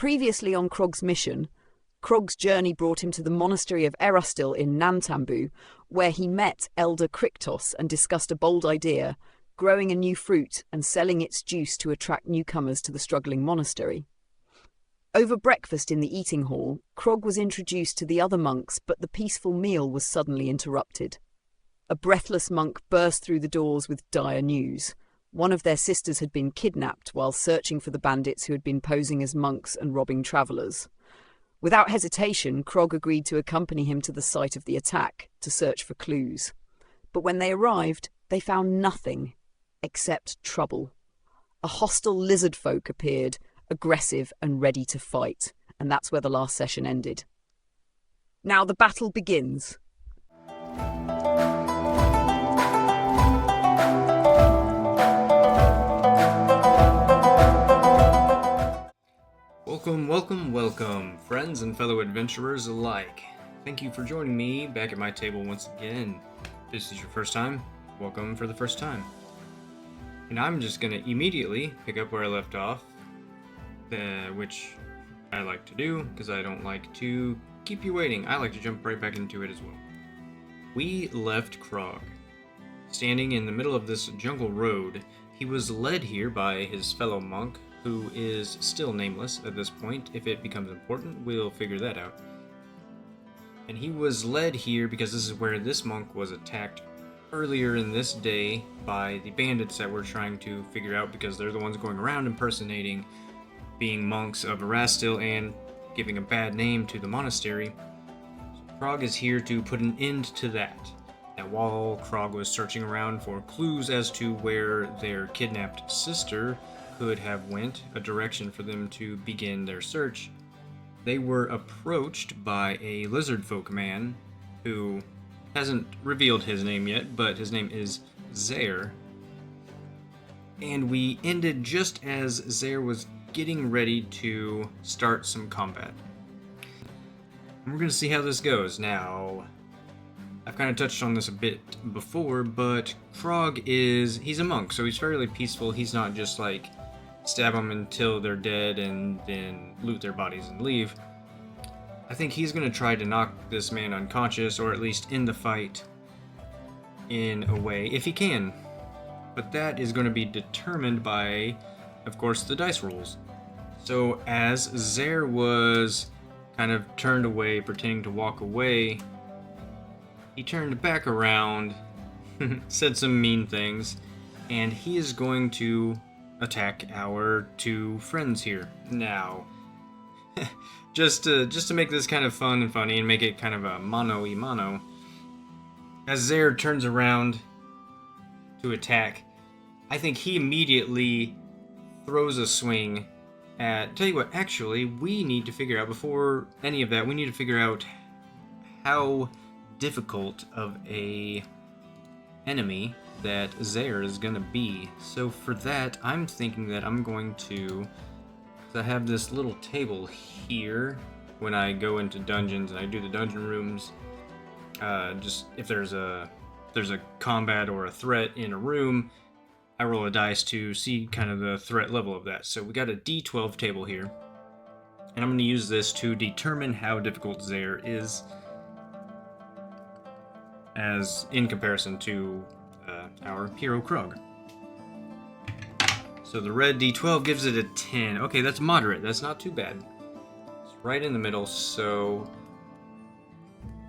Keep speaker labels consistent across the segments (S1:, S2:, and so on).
S1: Previously on Krog's mission, Krog's journey brought him to the monastery of Erastil in Nantambu, where he met Elder Kriktos and discussed a bold idea, growing a new fruit and selling its juice to attract newcomers to the struggling monastery. Over breakfast in the eating hall, Krog was introduced to the other monks, but the peaceful meal was suddenly interrupted. A breathless monk burst through the doors with dire news. One of their sisters had been kidnapped while searching for the bandits who had been posing as monks and robbing travellers. Without hesitation, Krog agreed to accompany him to the site of the attack to search for clues. But when they arrived, they found nothing except trouble. A hostile lizardfolk appeared, aggressive and ready to fight, and that's where the last session ended. Now the battle begins.
S2: Welcome, friends and fellow adventurers alike. Thank you for joining me back at my table once again. If this is your first time, welcome for the first time. And I'm just going to immediately pick up where I left off, which I like to do, because I don't like to keep you waiting. I like to jump right back into it as well. We left Krog. Standing in the middle of this jungle road, he was led here by his fellow monk, who is still nameless at this point. If it becomes important, we'll figure that out. And he was led here because this is where this monk was attacked earlier in this day by the bandits that we're trying to figure out, because they're the ones going around impersonating being monks of Erastil and giving a bad name to the monastery. So Krog is here to put an end to that. Now, while Krog was searching around for clues as to where their kidnapped sister could have went, a direction for them to begin their search, they were approached by a lizardfolk man who hasn't revealed his name yet, but his name is Zaire. And we ended just as Zaire was getting ready to start some combat. And we're going to see how this goes. Now, I've kind of touched on this a bit before, but Krog he's a monk, so he's fairly peaceful. He's not just like stab them until they're dead and then loot their bodies and leave. I think he's going to try to knock this man unconscious, or at least end the fight in a way, if he can. But that is going to be determined by, of course, the dice rolls. So as Zaire was kind of turned away, pretending to walk away, he turned back around, said some mean things, and he is going to attack our two friends here. Now, just to make this kind of fun and funny and make it kind of a mano-y-mano, as Zaire turns around to attack, I think he immediately throws a swing at... Tell you what, actually, we need to figure out, before any of that, we need to figure out how difficult of a enemy that Zaire is going to be. So for that, I'm thinking that I'm going to... I have this little table here when I go into dungeons and I do the dungeon rooms. Just if there's a combat or a threat in a room, I roll a dice to see kind of the threat level of that. So we got a D12 table here, and I'm going to use this to determine how difficult Zaire is as in comparison to our hero Krog. So the red D12 gives it a 10. Okay, that's moderate. That's not too bad. It's right in the middle, so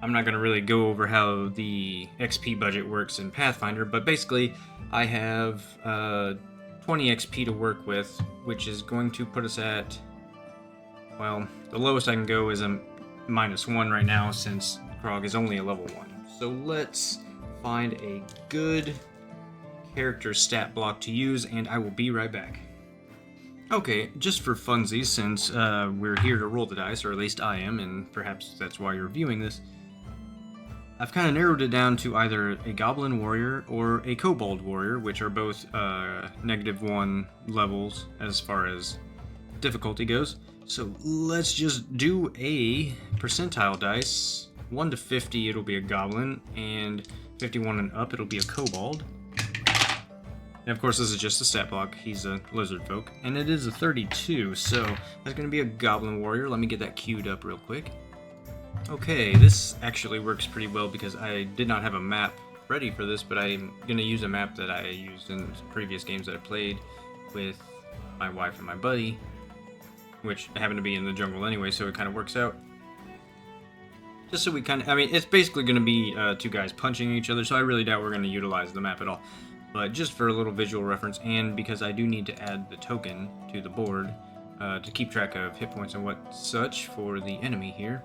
S2: I'm not going to really go over how the XP budget works in Pathfinder, but basically I have 20 XP to work with, which is going to put us at, well, the lowest I can go is a -1 right now, since Krog is only a level 1. So let's find a good character stat block to use, and I will be right back. Okay, just for funsies, since we're here to roll the dice, or at least I am, and perhaps that's why you're viewing this, I've kind of narrowed it down to either a Goblin Warrior or a Kobold Warrior, which are both -1 levels as far as difficulty goes. So let's just do a percentile dice. 1 to 50, it'll be a Goblin, and 51 and up, it'll be a Kobold. And of course, this is just a stat block. He's a lizardfolk, and it is a 32, so that's going to be a goblin warrior. Let me get that queued up real quick. Okay, this actually works pretty well because I did not have a map ready for this, but I'm going to use a map that I used in previous games that I played with my wife and my buddy, which happened to be in the jungle anyway, so it kind of works out. Just so we kind of, I mean, it's basically going to be two guys punching each other, so I really doubt we're going to utilize the map at all. But just for a little visual reference, and because I do need to add the token to the board to keep track of hit points and what such for the enemy here.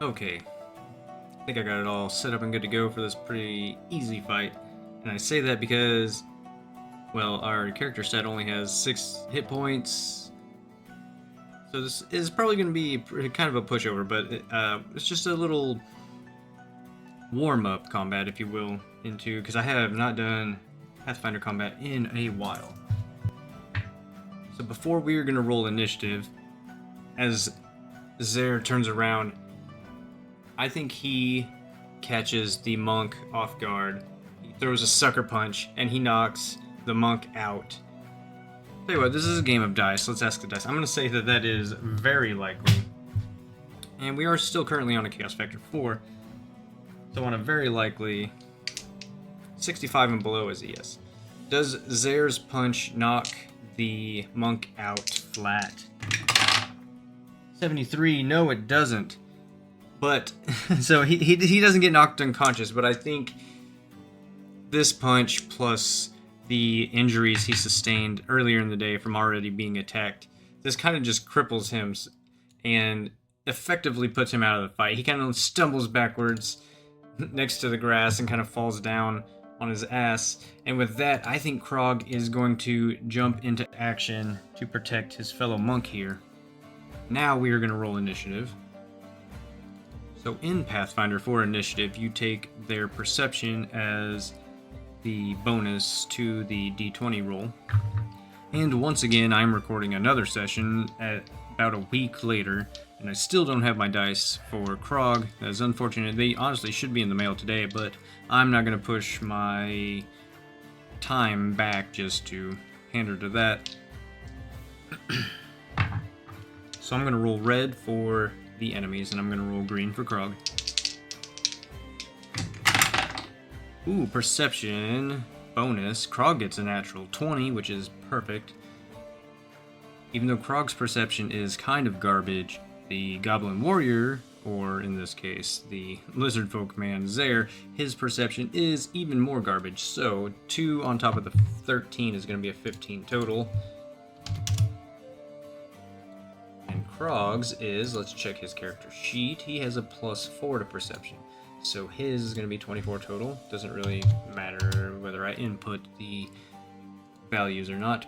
S2: Okay, I think I got it all set up and good to go for this pretty easy fight. And I say that because, well, our character stat only has 6 hit points. So this is probably going to be kind of a pushover, but it's just a little warm-up combat, if you will, into, because I have not done Pathfinder combat in a while. So before we're going to roll initiative, as Zaire turns around, I think he catches the monk off guard. He throws a sucker punch, and he knocks the monk out. Tell you what, this is a game of dice. Let's ask the dice. I'm going to say that that is very likely. And we are still currently on a Chaos Factor 4. So on a very likely, 65 and below is a yes. Does Zaire's punch knock the monk out flat? 73, no it doesn't. But, so he doesn't get knocked unconscious, but I think this punch plus the injuries he sustained earlier in the day from already being attacked, this kind of just cripples him and effectively puts him out of the fight. He kind of stumbles backwards next to the grass and kind of falls down on his ass. And with that, I think Krog is going to jump into action to protect his fellow monk here. Now we are going to roll initiative. So in Pathfinder for initiative, you take their perception as the bonus to the d20 roll. And once again, I'm recording another session at about a week later, and I still don't have my dice for Krog. That's unfortunate. They honestly should be in the mail today, but I'm not going to push my time back just to pander to that. So I'm going to roll red for the enemies, and I'm going to roll green for Krog. Ooh, perception bonus. Krog gets a natural 20, which is perfect. Even though Krog's perception is kind of garbage, the Goblin Warrior, or in this case, the Lizardfolk man Zaire, his perception is even more garbage. So 2 on top of the 13 is going to be a 15 total. And Krog's is, let's check his character sheet, he has a +4 to perception. So his is going to be 24 total. Doesn't really matter whether I input the values or not.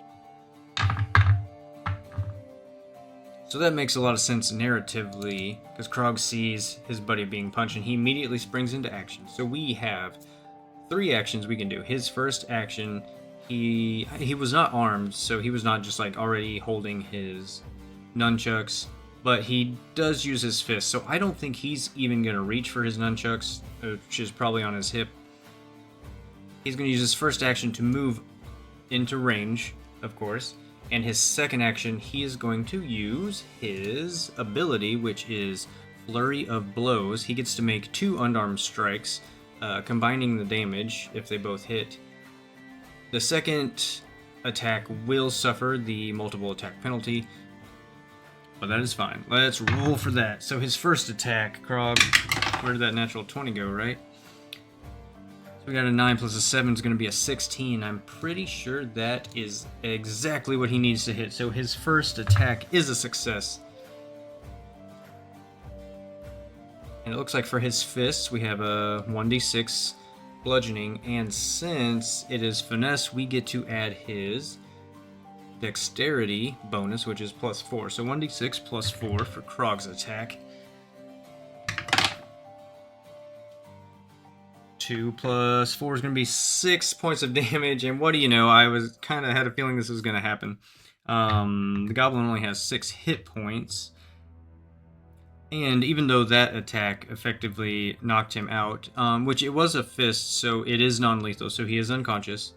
S2: So that makes a lot of sense narratively, because Krog sees his buddy being punched and he immediately springs into action. So we have 3 actions we can do. His first action, he was not armed, so he was not just like already holding his nunchucks, but he does use his fist, so I don't think he's even going to reach for his nunchucks, which is probably on his hip. He's going to use his first action to move into range, of course, and his second action, he is going to use his ability, which is Flurry of Blows. He gets to make 2 unarmed strikes, combining the damage if they both hit. The second attack will suffer the multiple attack penalty, but that is fine. Let's roll for that. So his first attack, Krog, where did that natural 20 go, right? So we got a 9 plus a 7 is going to be a 16. I'm pretty sure that is exactly what he needs to hit. So his first attack is a success. And it looks like for his fists, we have a 1d6 bludgeoning. And since it is finesse, we get to add his dexterity bonus, which is +4. So 1d6 +4 for Krog's attack. 2 plus 4 is going to be 6 points of damage, and what do you know, I was kind of had a feeling this was going to happen. The goblin only has 6 hit points, And even though that attack effectively knocked him out, which it was a fist, so it is non-lethal, so he is unconscious.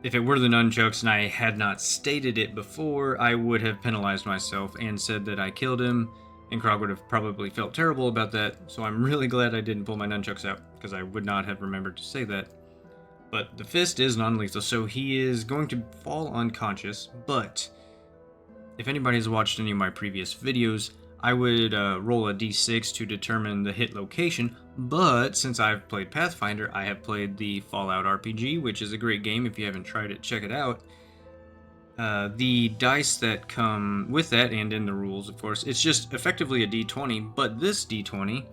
S2: If it were the nunchucks and I had not stated it before, I would have penalized myself and said that I killed him, and Krog would have probably felt terrible about that, so I'm really glad I didn't pull my nunchucks out, because I would not have remembered to say that. But the fist is non-lethal, so he is going to fall unconscious, but if anybody has watched any of my previous videos, I would roll a d6 to determine the hit location, but since I've played Pathfinder, I have played the Fallout RPG, which is a great game. If you haven't tried it, check it out. The dice that come with that, and in the rules, of course, it's just effectively a d20, but this d20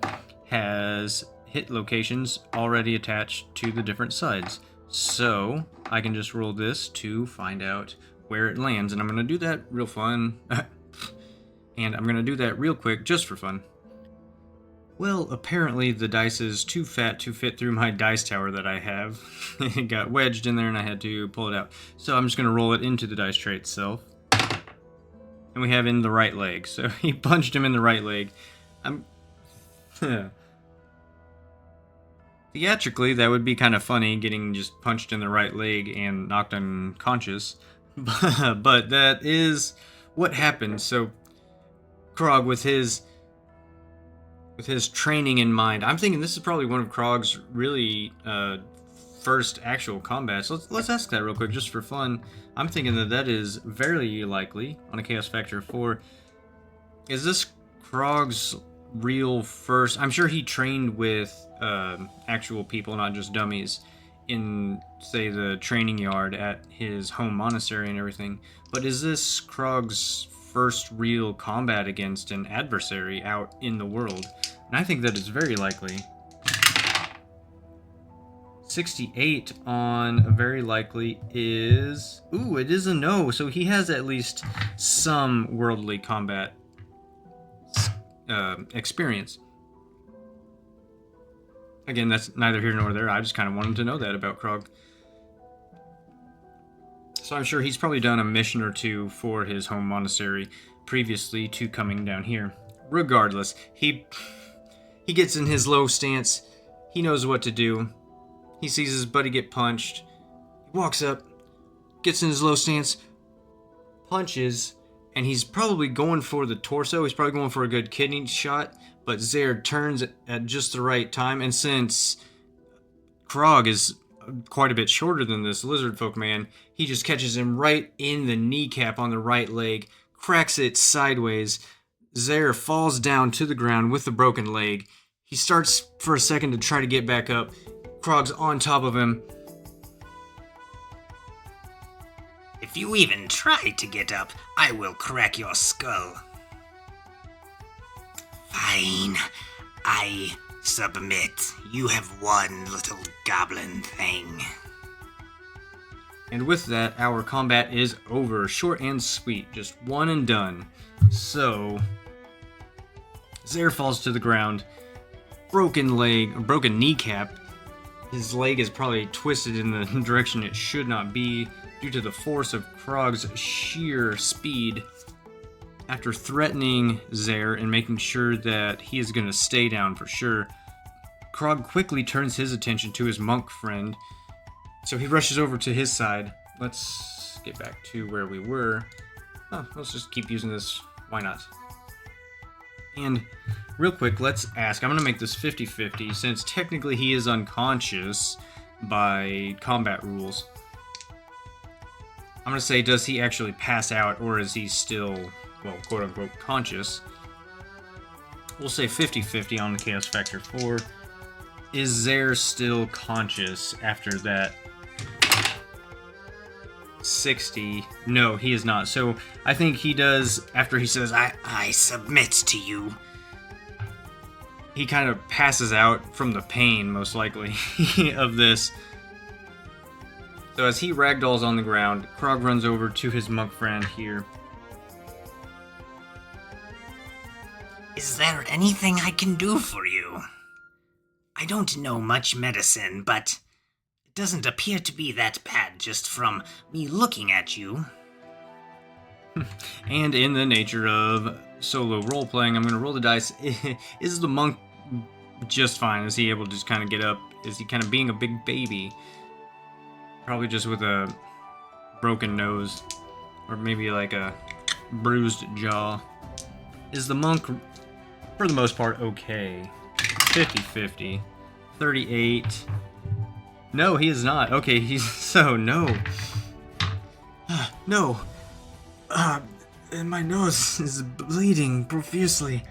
S2: has hit locations already attached to the different sides. So I can just roll this to find out where it lands, and I'm going to do that real fun. And I'm going to do that real quick, just for fun. Well, apparently the dice is too fat to fit through my dice tower that I have. It got wedged in there and I had to pull it out. So I'm just going to roll it into the dice tray itself. And we have in the right leg. So he punched him in the right leg. Theatrically, that would be kind of funny, getting just punched in the right leg and knocked unconscious. But that is what happened. So Krog, with his training in mind, I'm thinking this is probably one of Krog's really first actual combats. Let's ask that real quick, just for fun. I'm thinking that is very likely on a Chaos Factor 4. Is this Krog's real first? I'm sure he trained with actual people, not just dummies, in, say, the training yard at his home monastery and everything. But is this Krog's first real combat against an adversary out in the world? And I think that is very likely. 68 on very likely is... Ooh, it is a no. So he has at least some worldly combat experience. Again, that's neither here nor there. I just kind of wanted to know that about Krog. So I'm sure he's probably done a mission or two for his home monastery previously to coming down here. Regardless, he gets in his low stance. He knows what to do. He sees his buddy get punched. He walks up, gets in his low stance, punches, and he's probably going for the torso. He's probably going for a good kidney shot, but Zaire turns at just the right time, and since Krog is quite a bit shorter than this lizardfolk man, he just catches him right in the kneecap on the right leg, cracks it sideways. Zaire falls down to the ground with the broken leg. He starts for a second to try to get back up. Krog's on top of him.
S3: If you even try to get up, I will crack your skull. Fine. I submit. You have won, little goblin thing.
S2: And with that, our combat is over. Short and sweet. Just one and done. So, Zaire falls to the ground. Broken leg, broken kneecap. His leg is probably twisted in the direction it should not be due to the force of Krog's sheer speed. After threatening Zaire and making sure that he is going to stay down for sure, Krog quickly turns his attention to his monk friend. So he rushes over to his side. Let's get back to where we were. Oh, let's just keep using this. Why not? And real quick, let's ask. I'm going to make this 50-50 since technically he is unconscious by combat rules. I'm going to say, does he actually pass out or is he still, well, quote-unquote, conscious? We'll say 50-50 on the Chaos Factor 4. Is Zaire still conscious after that 60? No, he is not. So I think he does, after he says,
S3: I submit to you.
S2: He kind of passes out from the pain, most likely, of this. So as he ragdolls on the ground, Krog runs over to his monk friend here.
S3: Is there anything I can do for you? I don't know much medicine, but it doesn't appear to be that bad just from me looking at you.
S2: And in the nature of solo role-playing, I'm going to roll the dice. Is the monk just fine? Is he able to just kind of get up? Is he kind of being a big baby? Probably just with a broken nose. Or maybe like a bruised jaw. Is the monk, for the most part, okay? 50-50. 38. No, he is not. Okay, he's... So, no. No. My nose is bleeding profusely.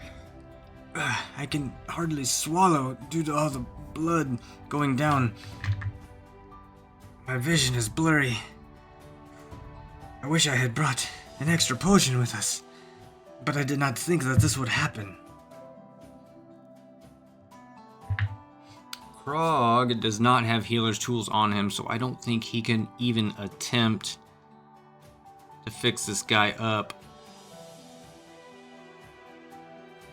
S2: I can hardly swallow due to all the blood going down. My vision is blurry. I wish I had brought an extra potion with us, but I did not think that this would happen. Krog does not have healer's tools on him, so I don't think he can even attempt to fix this guy up.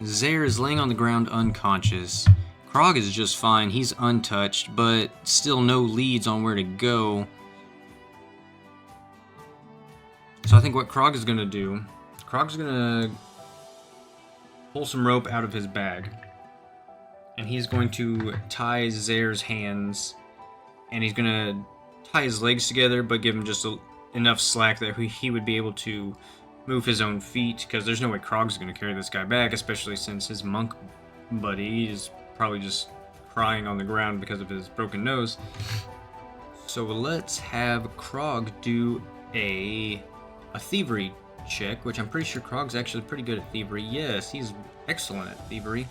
S2: Zaire is laying on the ground unconscious. Krog is just fine, he's untouched, but still no leads on where to go. So I think what Krog is going to do, Krog's going to pull some rope out of his bag. And he's going to tie Zaire's hands. And he's going to tie his legs together, but give him just enough slack that he would be able to move his own feet. Because there's no way Krog's going to carry this guy back, especially since his monk buddy is probably just crying on the ground because of his broken nose. So let's have Krog do a thievery check, which I'm pretty sure Krog's actually pretty good at thievery. Yes, he's excellent at thievery.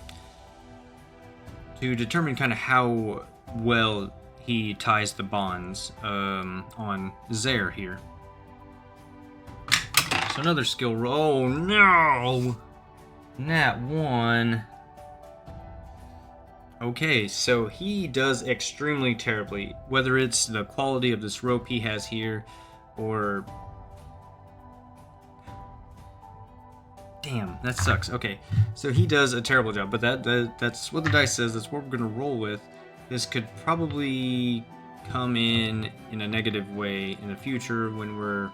S2: To determine kind of how well he ties the bonds on Zaire here. So another skill roll. Oh no! Nat 1. Okay, so he does extremely terribly. Whether it's the quality of this rope he has here, or... Damn, that sucks. Okay, so he does a terrible job, but that's what the dice says. That's what we're going to roll with. This could probably come in a negative way in the future when we're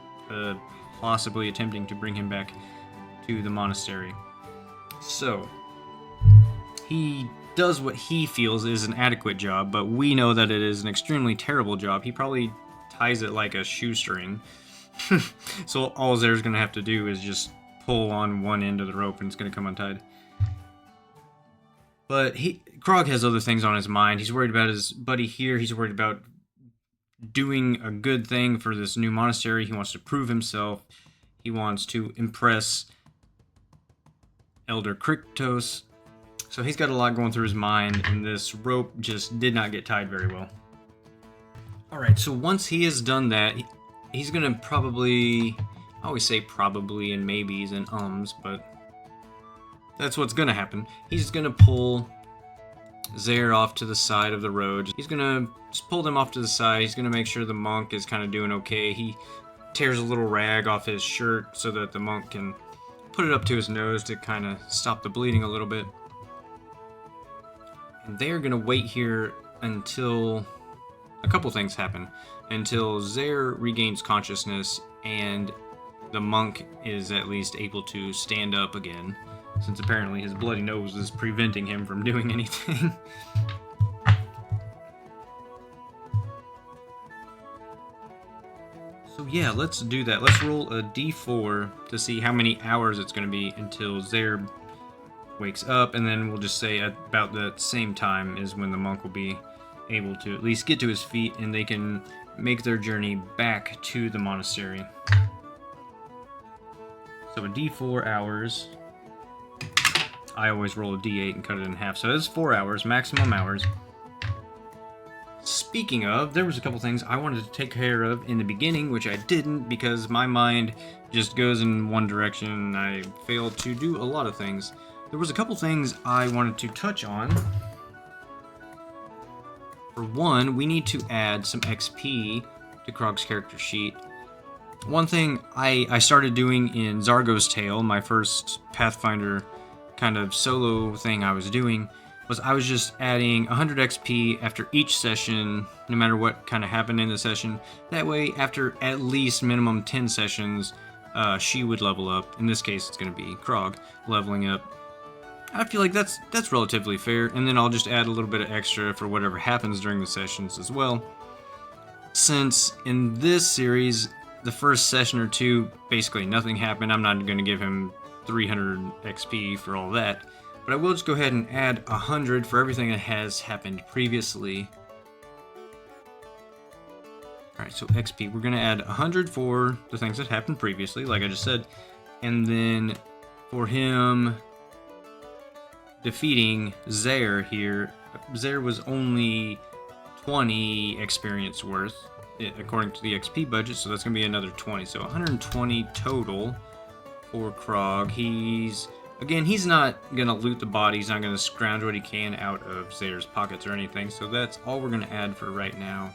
S2: possibly attempting to bring him back to the monastery. So, he does what he feels is an adequate job, but we know that it is an extremely terrible job. He probably ties it like a shoestring. So all Zaire's going to have to do is just pull on one end of the rope and it's going to come untied. But Krog has other things on his mind. He's worried about his buddy here. He's worried about doing a good thing for this new monastery. He wants to prove himself. He wants to impress Elder Kriktos. So he's got a lot going through his mind, and this rope just did not get tied very well. Alright, so once he has done that, he's going to probably... I always say probably and maybes and but that's what's going to happen. He's going to pull Zaire off to the side of the road. He's going to just pull them off to the side. He's going to make sure the monk is kind of doing okay. He tears a little rag off his shirt so that the monk can put it up to his nose to kind of stop the bleeding a little bit. And they're going to wait here until a couple things happen. Until Zaire regains consciousness and the monk is at least able to stand up again, since apparently his bloody nose is preventing him from doing anything. So yeah, let's do that. Let's roll a d4 to see how many hours it's going to be until Zaire wakes up, and then we'll just say at about that same time is when the monk will be able to at least get to his feet and they can make their journey back to the monastery. So a d4 hours. I always roll a d8 and cut it in half. So it's 4 hours, maximum hours. Speaking of, there was a couple things I wanted to take care of in the beginning, which I didn't because my mind just goes in one direction and I failed to do a lot of things. There was a couple things I wanted to touch on. For one, we need to add some XP to Krog's character sheet. One thing I started doing in Zargo's Tale, my first Pathfinder kind of solo thing I was doing, was I was just adding 100 XP after each session, no matter what kind of happened in the session. That way, after at least minimum 10 sessions, she would level up. In this case, it's going to be Krog leveling up. I feel like that's relatively fair, and then I'll just add a little bit of extra for whatever happens during the sessions as well. Since in this series, the first session or two, basically nothing happened, I'm not going to give him 300 XP for all that, but I will just go ahead and add 100 for everything that has happened previously. Alright, so XP, we're going to add 100 for the things that happened previously, like I just said, and then for him defeating Zaire here, Zaire was only 20 experience worth, according to the XP budget, so that's going to be another 20, so 120 total for Krog. He's not going to loot the body, he's not going to scrounge what he can out of Zaire's pockets or anything, so that's all we're going to add for right now.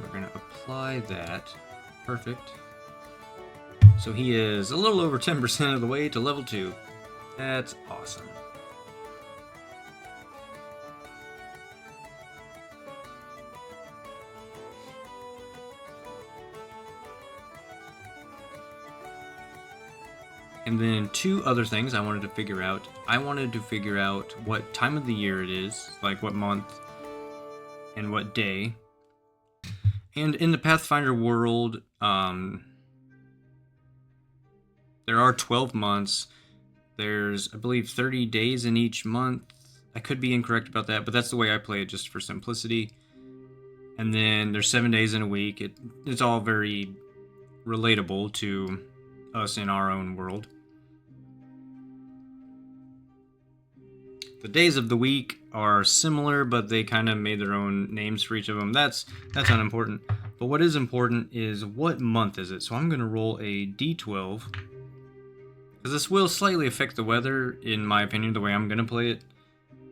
S2: We're going to apply that. Perfect. So he is a little over 10% of the way to level 2. That's awesome. And then two other things I wanted to figure out. I wanted to figure out what time of the year it is, like what month and what day. And in the Pathfinder world, there are 12 months. There's, I believe, 30 days in each month. I could be incorrect about that, but that's the way I play it just for simplicity. And then there's 7 days in a week. It's all very relatable to us in our own world. The days of the week are similar, but they kind of made their own names for each of them. That's unimportant. But what is important is what month is it. So I'm going to roll a d12. Because this will slightly affect the weather, in my opinion, the way I'm going to play it.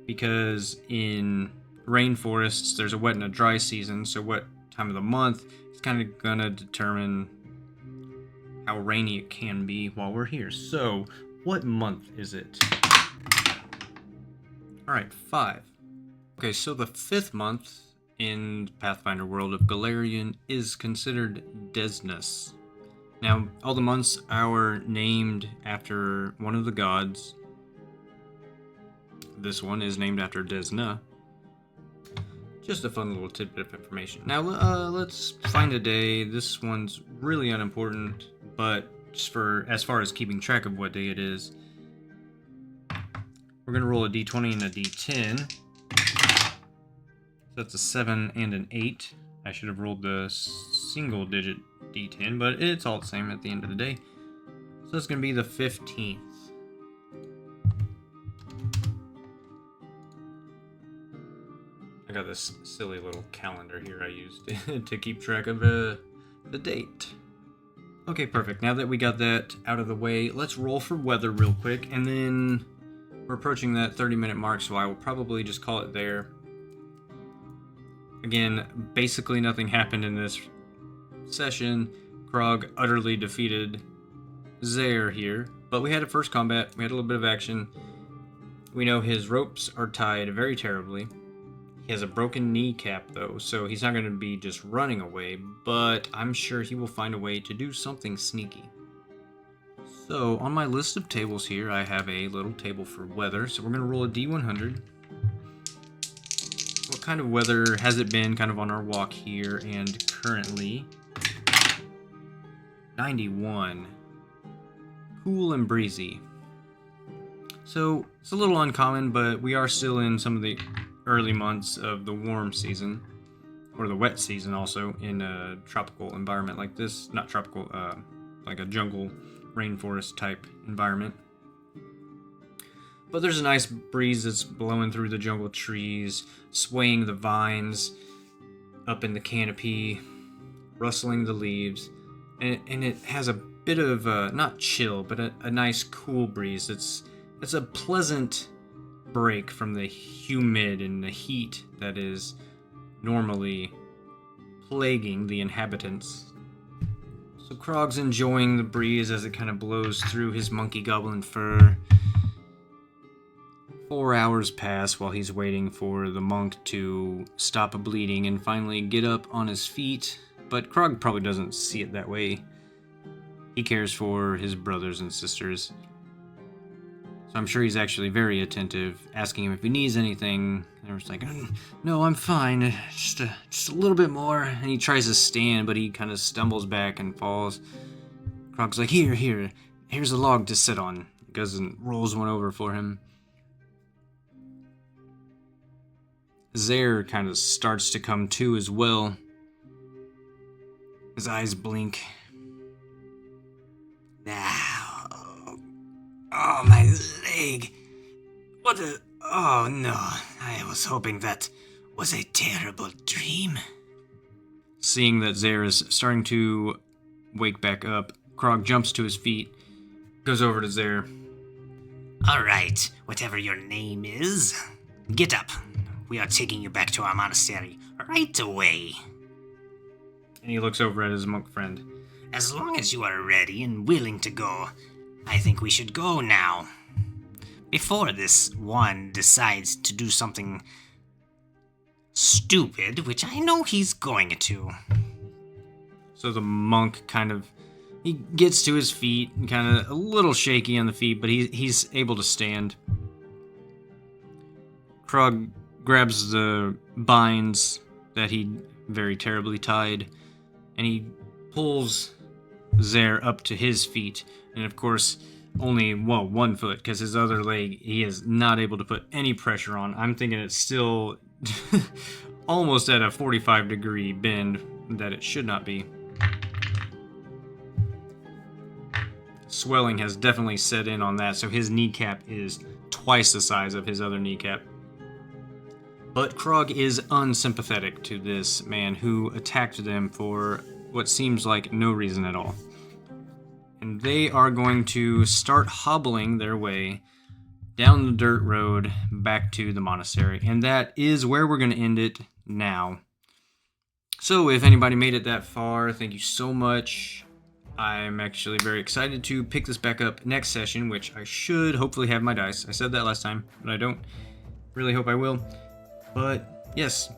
S2: Because in rainforests, there's a wet and a dry season. So what time of the month is kind of going to determine how rainy it can be while we're here. So what month is it? Alright, 5. Okay, so the 5th month in Pathfinder world of Galarian is considered Desnus. Now, all the months are named after one of the gods. This one is named after Desna. Just a fun little tidbit of information. Now, let's find a day. This one's really unimportant, but just for as far as keeping track of what day it is, we're going to roll a d20 and a d10. So that's a 7 and an 8. I should have rolled the single digit d10, but it's all the same at the end of the day. So it's going to be the 15th. I got this silly little calendar here I used to keep track of the date. Okay, perfect. Now that we got that out of the way, let's roll for weather real quick, and then we're approaching that 30-minute mark, so I will probably just call it there. Again, basically nothing happened in this session. Krog utterly defeated Zaire here, but we had a first combat, we had a little bit of action. We know his ropes are tied very terribly. He has a broken kneecap though, so he's not going to be just running away, but I'm sure he will find a way to do something sneaky. So, on my list of tables here, I have a little table for weather, so we're going to roll a d100. What kind of weather has it been kind of on our walk here, and currently 91. Cool and breezy. So, it's a little uncommon, but we are still in some of the early months of the warm season, or the wet season also, in a tropical environment like this. Not tropical, like a jungle, rainforest type environment. But there's a nice breeze that's blowing through the jungle trees, swaying the vines up in the canopy, rustling the leaves, and it has a bit of, not chill, but a nice cool breeze. It's a pleasant break from the humid and the heat that is normally plaguing the inhabitants. So Krog's enjoying the breeze as it kind of blows through his monkey goblin fur. 4 hours pass while he's waiting for the monk to stop bleeding and finally get up on his feet, but Krog probably doesn't see it that way. he cares for his brothers and sisters. So I'm sure he's actually very attentive, asking him if he needs anything. And they're just like, no, I'm fine, just a little bit more. And he tries to stand, but he kind of stumbles back and falls. Krog's like, here's a log to sit on. He goes and rolls one over for him. Zaire kind of starts to come to as well. His eyes blink.
S3: Now, oh, my leg. Oh no, I was hoping that was a terrible dream.
S2: Seeing that Zaire is starting to wake back up, Krog jumps to his feet, goes over to Zaire.
S3: All right, whatever your name is, get up. We are taking you back to our monastery right away.
S2: And he looks over at his monk friend.
S3: As long as you are ready and willing to go, I think we should go now. Before this one decides to do something stupid, which I know he's going to.
S2: So the monk he gets to his feet, and kind of a little shaky on the feet, but he's able to stand. Krog grabs the binds that he very terribly tied, and he pulls Zaire up to his feet. And of course, only, 1 foot, because his other leg he is not able to put any pressure on. I'm thinking it's still almost at a 45-degree bend that it should not be. Swelling has definitely set in on that, so his kneecap is twice the size of his other kneecap. But Krog is unsympathetic to this man who attacked them for what seems like no reason at all. And they are going to start hobbling their way down the dirt road back to the monastery. And that is where we're going to end it now. So if anybody made it that far, thank you so much. I'm actually very excited to pick this back up next session, which I should hopefully have my dice. I said that last time, but I don't. Really hope I will. But yes,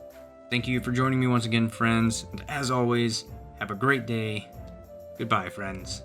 S2: thank you for joining me once again, friends. And as always, have a great day. Goodbye, friends.